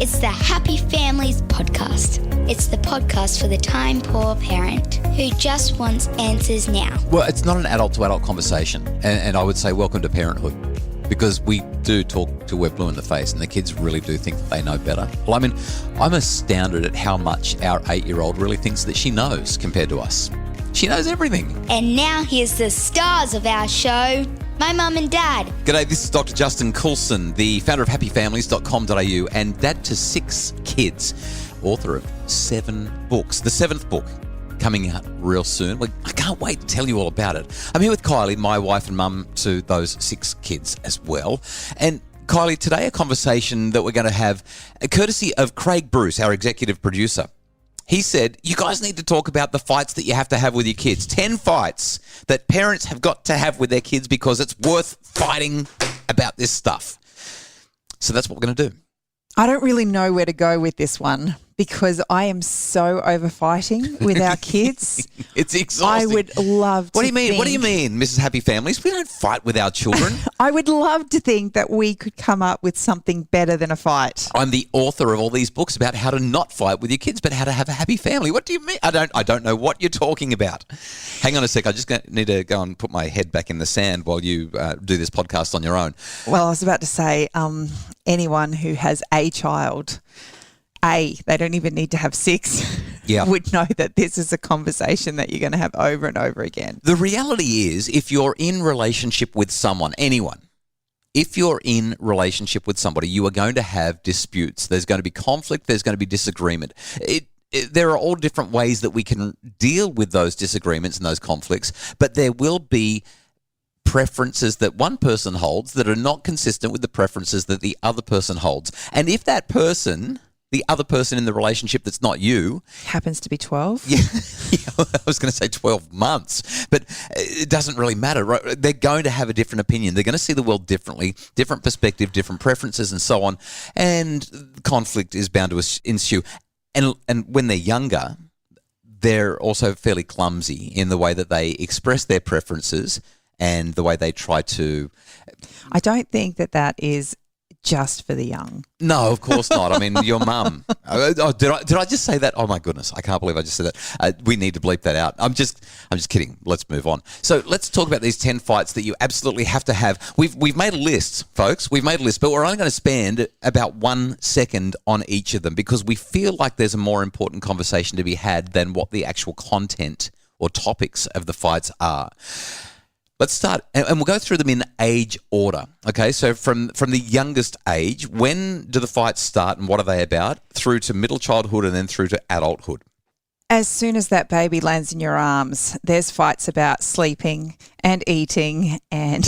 It's the Happy Families podcast. It's the podcast for the time-poor parent who just wants answers now. Well, it's not an adult-to-adult conversation, and I would say welcome to parenthood, because we do talk till we're blue in the face, and the kids really do think that they know better. Well, I mean, I'm astounded at how much our 8-year-old really thinks that she knows compared to us. She knows everything. And now here's the stars of our show, my mum and dad. G'day, this is Dr. Justin Coulson, the founder of happyfamilies.com.au and dad to 6 kids, author of 7 books. The 7th book coming out real soon. I can't wait to tell you all about it. I'm here with Kylie, my wife and mum to those 6 kids as well. And Kylie, today a conversation that we're going to have courtesy of Craig Bruce, our executive producer. He said, you guys need to talk about the fights that you have to have with your kids. 10 fights that parents have got to have with their kids because it's worth fighting about this stuff. So that's what we're going to do. I don't really know where to go with this one because I am so over fighting with our kids. It's exhausting. I would love to What do you mean? think- What do you mean, Mrs. Happy Families? We don't fight with our children. I would love to think that we could come up with something better than a fight. I'm the author of all these books about how to not fight with your kids, but how to have a happy family. What do you mean? I don't know what you're talking about. Hang on a sec. I just need to go and put my head back in the sand while you do this podcast on your own. Well, I was about to say anyone who has a child, they don't even need to have 6, would know that this is a conversation that you're going to have over and over again. The reality is, if you're in relationship with someone, anyone, if you're in relationship with somebody, you are going to have disputes. There's going to be conflict. There's going to be disagreement. There are all different ways that we can deal with those disagreements and those conflicts, but there will be preferences that one person holds that are not consistent with the preferences that the other person holds. And if that person, the other person in the relationship that's not you, Happens to be 12. yeah, I was going to say 12 months, but it doesn't really matter, right? They're going to have a different opinion. They're going to see the world differently, different perspective, different preferences, and so on. And conflict is bound to ensue. And when they're younger, they're also fairly clumsy in the way that they express their preferences and the way they try to. I don't think that is just for the young. No, of course not. I mean, your mum. Oh, did I just say that? Oh my goodness, I can't believe I just said that. We need to bleep that out. I'm just kidding. Let's move on. So let's talk about these 10 fights that you absolutely have to have. We've made a list, folks. We've made a list, but we're only going to spend about 1 second on each of them because we feel like there's a more important conversation to be had than what the actual content or topics of the fights are. Let's start, and we'll go through them in age order, okay? So from the youngest age, when do the fights start and what are they about, through to middle childhood and then through to adulthood? As soon as that baby lands in your arms, there's fights about sleeping and eating and...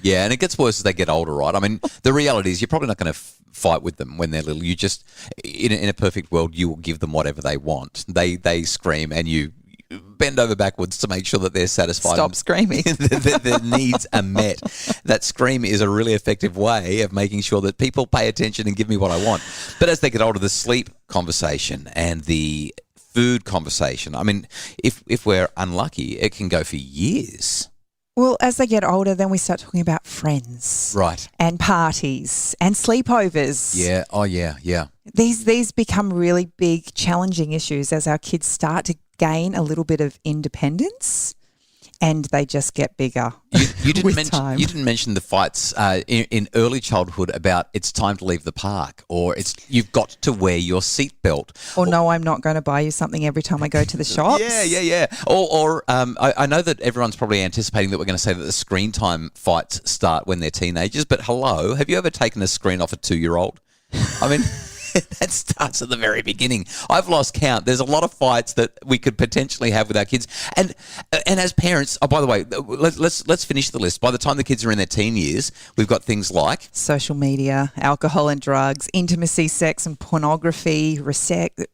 Yeah, and it gets worse as they get older, right? I mean, the reality is you're probably not going to fight with them when they're little. You just, in a perfect world, you will give them whatever they want. They scream and you bend over backwards to make sure that they're satisfied. Stop screaming. Their needs are met. That scream is a really effective way of making sure that people pay attention and give me what I want. But as they get older, the sleep conversation and the food conversation, I mean, if we're unlucky, it can go for years. Well, as they get older, then we start talking about friends. Right. And parties and sleepovers. Yeah. Oh, yeah. Yeah. These become really big, challenging issues as our kids start to gain a little bit of independence and they just get bigger You didn't time. You didn't mention the fights in early childhood about it's time to leave the park or you've got to wear your seatbelt. Or no, I'm not going to buy you something every time I go to the shops. Yeah. Or I know that everyone's probably anticipating that we're going to say that the screen time fights start when they're teenagers, but hello, have you ever taken a screen off a 2-year-old? I mean... That starts at the very beginning. I've lost count. There's a lot of fights that we could potentially have with our kids, and as parents. Oh, by the way, let's finish the list. By the time the kids are in their teen years, we've got things like social media, alcohol and drugs, intimacy, sex and pornography, respect,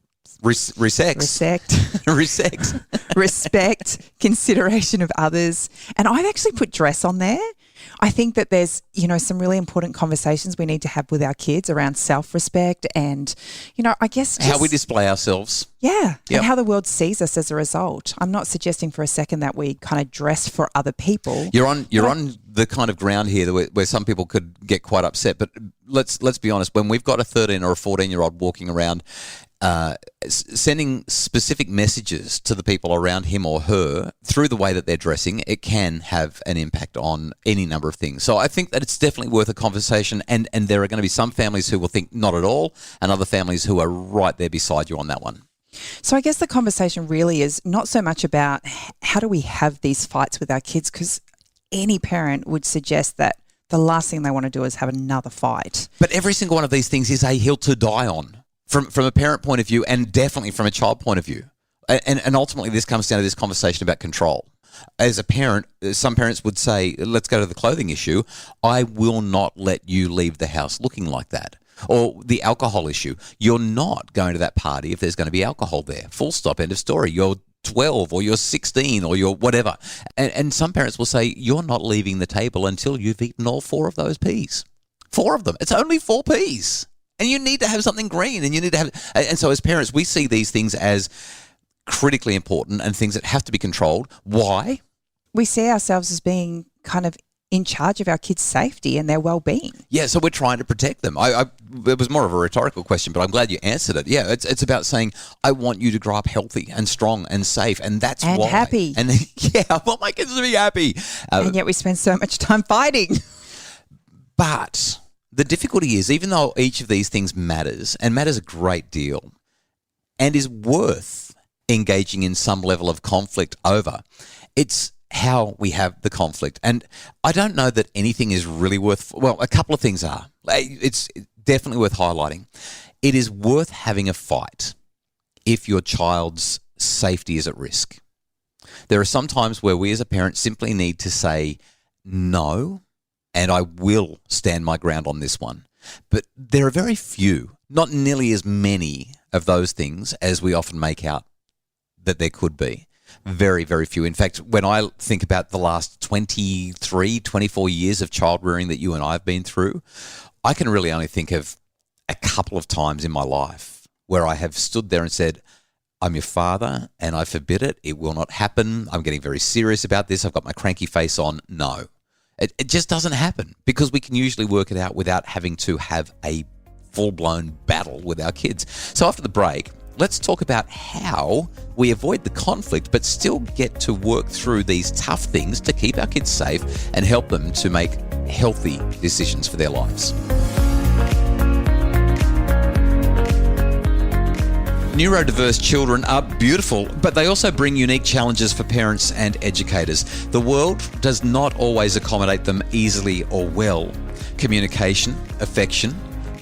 consideration of others, and I've actually put dress on there I think that there's, some really important conversations we need to have with our kids around self-respect and, I guess how we display ourselves. Yeah, Yep. and how the world sees us as a result. I'm not suggesting for a second that we kind of dress for other people. You're on the kind of ground here where some people could get quite upset. But let's be honest. When we've got a 13 or a 14-year-old walking around, sending specific messages to the people around him or her through the way that they're dressing, it can have an impact on any number of things. So I think that it's definitely worth a conversation, and there are going to be some families who will think not at all, and other families who are right there beside you on that one. So I guess the conversation really is not so much about how do we have these fights with our kids, because any parent would suggest that the last thing they want to do is have another fight. But every single one of these things is a hill to die on. From a parent point of view, and definitely from a child point of view. And ultimately this comes down to this conversation about control. As a parent, some parents would say, let's go to the clothing issue. I will not let you leave the house looking like that. Or the alcohol issue. You're not going to that party if there's going to be alcohol there. Full stop, end of story. You're 12 or you're 16 or you're whatever. And some parents will say, you're not leaving the table until you've eaten all 4 of those peas. 4 of them. It's only 4 peas. And you need to have something green, and you need to have. And so, as parents, we see these things as critically important and things that have to be controlled. Why? We see ourselves as being kind of in charge of our kids' safety and their well-being. Yeah, so we're trying to protect them. It was more of a rhetorical question, but I'm glad you answered it. Yeah, it's about saying I want you to grow up healthy and strong and safe, and that's and why. Happy. And yeah, I want my kids to be happy. And yet we spend so much time fighting. But the difficulty is, even though each of these things matters, and matters a great deal, and is worth engaging in some level of conflict over, it's how we have the conflict. And I don't know that anything is really worth, well, a couple of things are. It's definitely worth highlighting. It is worth having a fight if your child's safety is at risk. There are some times where we as a parent simply need to say no, and I will stand my ground on this one. But there are very few, not nearly as many of those things as we often make out that there could be. Very, very few. In fact, when I think about the last 23, 24 years of child rearing that you and I have been through, I can really only think of a couple of times in my life where I have stood there and said, I'm your father and I forbid it. It will not happen. I'm getting very serious about this. I've got my cranky face on. No. It just doesn't happen because we can usually work it out without having to have a full-blown battle with our kids. So after the break, let's talk about how we avoid the conflict but still get to work through these tough things to keep our kids safe and help them to make healthy decisions for their lives. Neurodiverse children are beautiful, but they also bring unique challenges for parents and educators. The world does not always accommodate them easily or well. Communication, affection,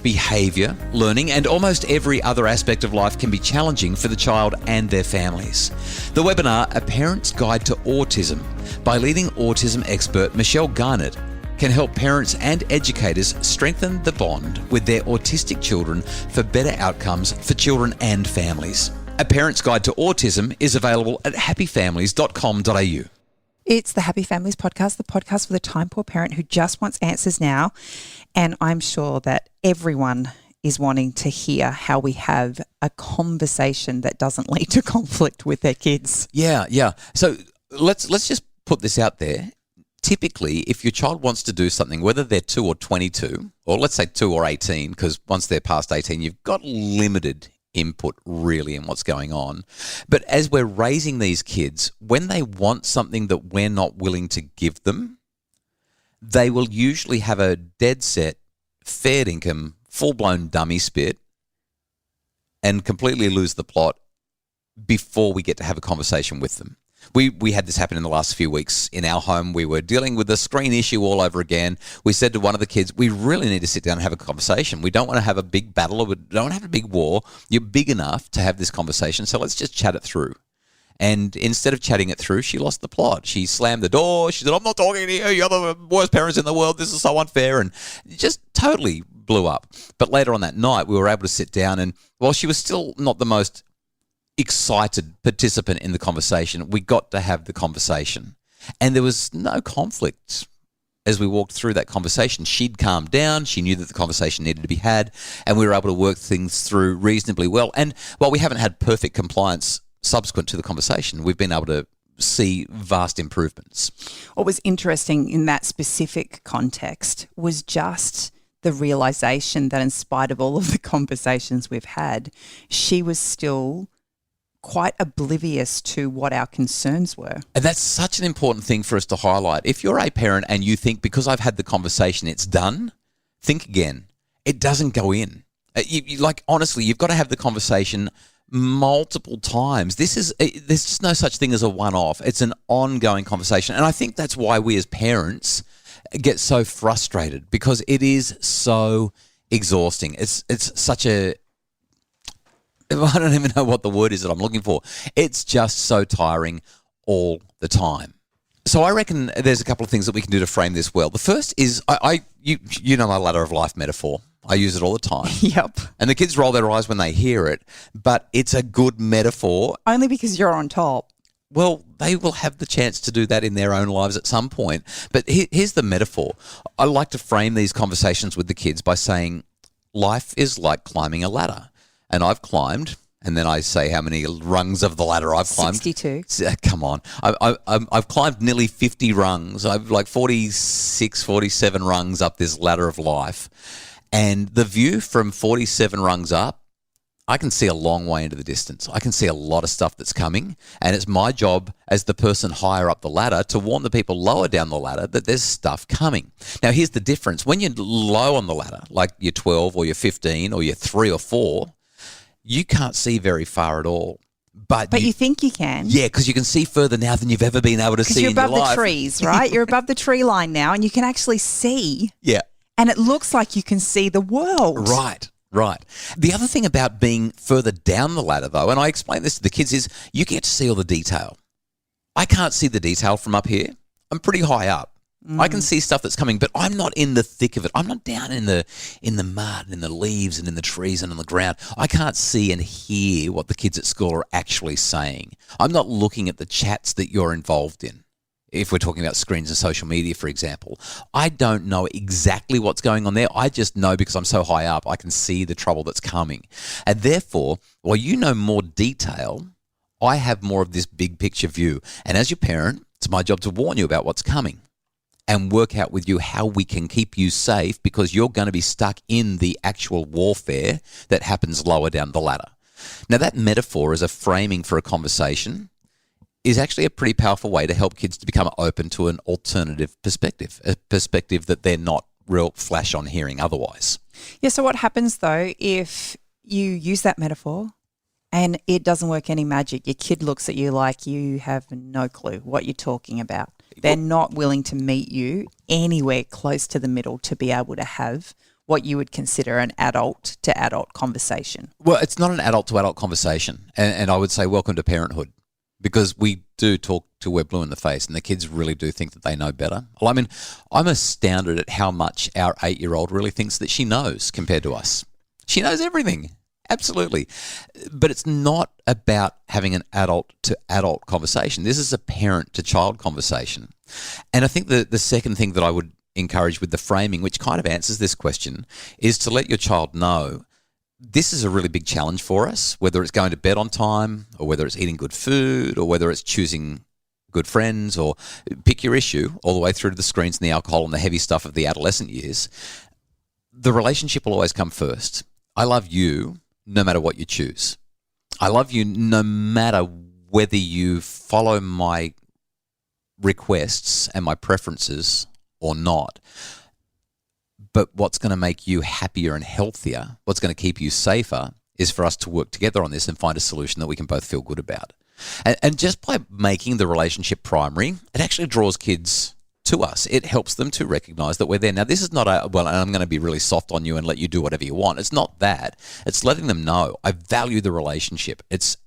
behaviour, learning, and almost every other aspect of life can be challenging for the child and their families. The webinar, A Parent's Guide to Autism, by leading autism expert Michelle Garnett, can help parents and educators strengthen the bond with their autistic children for better outcomes for children and families. A Parent's Guide to Autism is available at happyfamilies.com.au. It's the Happy Families Podcast, the podcast for the time-poor parent who just wants answers now. And I'm sure that everyone is wanting to hear how we have a conversation that doesn't lead to conflict with their kids. Yeah. So let's just put this out there. Typically, if your child wants to do something, whether they're 2 or 22, or let's say 2 or 18, because once they're past 18, you've got limited input really in what's going on. But as we're raising these kids, when they want something that we're not willing to give them, they will usually have a dead set, fair income, full-blown dummy spit and completely lose the plot before we get to have a conversation with them. We had this happen in the last few weeks in our home. We were dealing with the screen issue all over again. We said to one of the kids, we really need to sit down and have a conversation. We don't want to have a big battle or we don't want to have a big war. You're big enough to have this conversation, so let's just chat it through. And instead of chatting it through, she lost the plot. She slammed the door. She said, I'm not talking to you. You're the worst parents in the world. This is so unfair. And just totally blew up. But later on that night, we were able to sit down and while she was still not the most excited participant in the conversation, we got to have the conversation. And there was no conflict as we walked through that conversation, she'd calmed down. She knew that the conversation needed to be had, and we were able to work things through reasonably well. And while we haven't had perfect compliance subsequent to the conversation, we've been able to see vast improvements. What was interesting in that specific context was just the realization that in spite of all of the conversations we've had, she was still quite oblivious to what our concerns were. And that's such an important thing for us to highlight. If you're a parent and you think, because I've had the conversation, it's done, think again. It doesn't go in. Honestly, you've got to have the conversation multiple times. There's just no such thing as a one-off. It's an ongoing conversation. And I think that's why we as parents get so frustrated, because it is so exhausting. It's such a, I don't even know what the word is that I'm looking for. It's just so tiring all the time. So I reckon there's a couple of things that we can do to frame this well. The first is, you know my ladder of life metaphor. I use it all the time. Yep. And the kids roll their eyes when they hear it, but it's a good metaphor. Only because you're on top. Well, they will have the chance to do that in their own lives at some point. But here's the metaphor. I like to frame these conversations with the kids by saying, life is like climbing a ladder. And I've climbed, and then I say how many rungs of the ladder I've climbed. 62. Come on. I've climbed nearly 50 rungs. I've 46, 47 rungs up this ladder of life. And the view from 47 rungs up, I can see a long way into the distance. I can see a lot of stuff that's coming. And it's my job as the person higher up the ladder to warn the people lower down the ladder that there's stuff coming. Now, here's the difference. When you're low on the ladder, like you're 12 or you're 15 or you're 3 or 4, you can't see very far at all. But you think you can. Yeah, because you can see further now than you've ever been able to see in your life. Because you're above the trees, right? You're above the tree line now, and you can actually see. Yeah. And it looks like you can see the world. Right. The other thing about being further down the ladder, though, and I explain this to the kids, is you get to see all the detail. I can't see the detail from up here. I'm pretty high up. I can see stuff that's coming, but I'm not in the thick of it. I'm not down in the mud and in the leaves and in the trees and on the ground. I can't see and hear what the kids at school are actually saying. I'm not looking at the chats that you're involved in. If we're talking about screens and social media, for example, I don't know exactly what's going on there. I just know because I'm so high up, I can see the trouble that's coming. And therefore, while you know more detail, I have more of this big picture view. And as your parent, it's my job to warn you about what's coming and work out with you how we can keep you safe, because you're going to be stuck in the actual warfare that happens lower down the ladder. Now, that metaphor as a framing for a conversation is actually a pretty powerful way to help kids to become open to an alternative perspective, a perspective that they're not real flash on hearing otherwise. Yeah, so what happens, though, if you use that metaphor and it doesn't work any magic? Your kid looks at you like you have no clue what you're talking about. They're not willing to meet you anywhere close to the middle to be able to have what you would consider an adult-to-adult conversation. Well, it's not an adult-to-adult conversation, and I would say welcome to parenthood, because we do talk till we're blue in the face, and the kids really do think that they know better. Well, I mean, I'm astounded at how much our 8-year-old really thinks that she knows compared to us. She knows everything. Absolutely. But it's not about having an adult-to-adult conversation. This is a parent-to-child conversation. And I think the second thing that I would encourage with the framing, which kind of answers this question, is to let your child know this is a really big challenge for us, whether it's going to bed on time or whether it's eating good food or whether it's choosing good friends, or pick your issue all the way through to the screens and the alcohol and the heavy stuff of the adolescent years. The relationship will always come first. I love you no matter what you choose. I love you no matter whether you follow my requests and my preferences or not. But what's going to make you happier and healthier, what's going to keep you safer, is for us to work together on this and find a solution that we can both feel good about. And just by making the relationship primary, it actually draws kids to us. It helps them to recognize that we're there. Now, this is not and I'm going to be really soft on you and let you do whatever you want. It's not that. It's letting them know I value the relationship. It's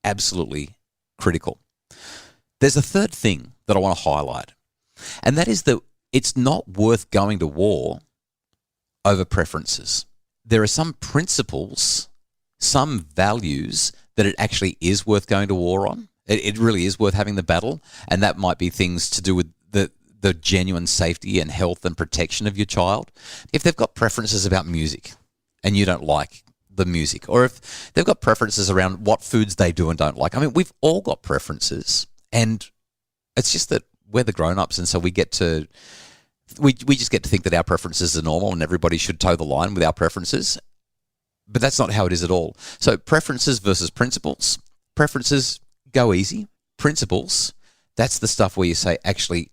absolutely critical. There's a third thing that I want to highlight, and that is that it's not worth going to war over preferences. There are some principles, some values that it actually is worth going to war on. It really is worth having the battle, and that might be things to do with the genuine safety and health and protection of your child. If they've got preferences about music and you don't like the music, or if they've got preferences around what foods they do and don't like. I mean, we've all got preferences, and it's just that we're the grown-ups, and so we just get to think that our preferences are normal and everybody should toe the line with our preferences. But that's not how it is at all. So preferences versus principles. Preferences, go easy. Principles, that's the stuff where you say, actually,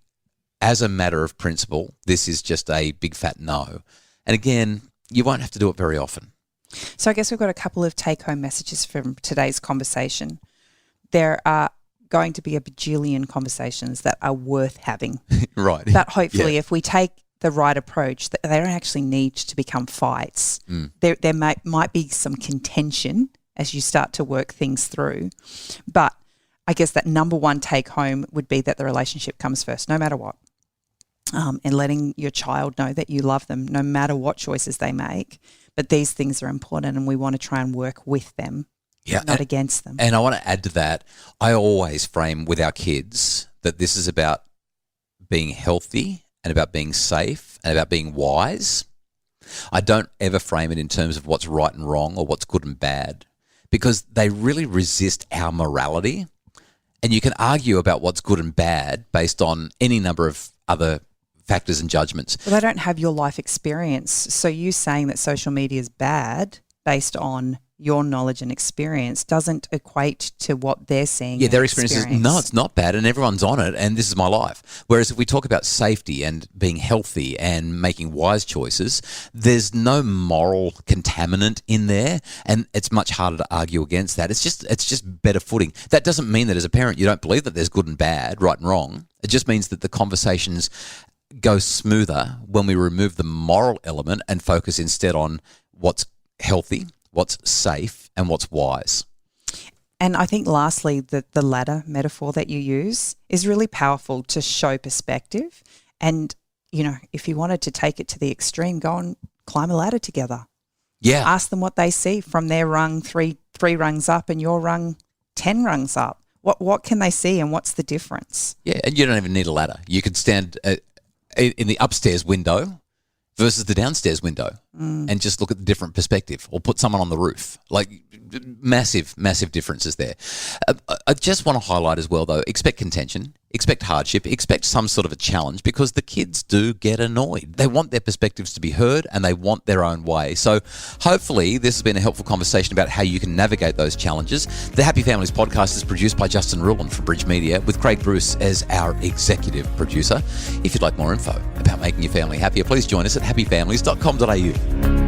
as a matter of principle, this is just a big fat no. And again, you won't have to do it very often. So I guess we've got a couple of take-home messages from today's conversation. There are going to be a bajillion conversations that are worth having. Right. But hopefully if we take the right approach, they don't actually need to become fights. There might be some contention as you start to work things through. But I guess that number one take-home would be that the relationship comes first, no matter what. And letting your child know that you love them no matter what choices they make. But these things are important, and we want to try and work with them, not against them. And I want to add to that, I always frame with our kids that this is about being healthy and about being safe and about being wise. I don't ever frame it in terms of what's right and wrong or what's good and bad, because they really resist our morality. And you can argue about what's good and bad based on any number of other factors and judgments. Well, they don't have your life experience. So you saying that social media is bad based on your knowledge and experience doesn't equate to what they're seeing. Yeah, their experience is, no, it's not bad and everyone's on it and this is my life. Whereas if we talk about safety and being healthy and making wise choices, there's no moral contaminant in there, and it's much harder to argue against that. It's just better footing. That doesn't mean that as a parent you don't believe that there's good and bad, right and wrong. It just means that the conversations go smoother when we remove the moral element and focus instead on what's healthy, what's safe, and what's wise. And I think lastly, the ladder metaphor that you use is really powerful to show perspective. And, you know, if you wanted to take it to the extreme, go and climb a ladder together. Yeah. Ask them what they see from their rung three rungs up and your rung 10 rungs up. What can they see and what's the difference? Yeah, and you don't even need a ladder. You could stand in the upstairs window versus the downstairs window and just look at the different perspective, or put someone on the roof. Like, massive differences there. I just want to highlight as well, though, expect contention, expect hardship, expect some sort of a challenge, because the kids do get annoyed. They want their perspectives to be heard and they want their own way. So hopefully this has been a helpful conversation about how you can navigate those challenges. The Happy Families podcast is produced by Justin Rulon from Bridge Media, with Craig Bruce as our executive producer. If you'd like more info about making your family happier, please join us at happyfamilies.com.au.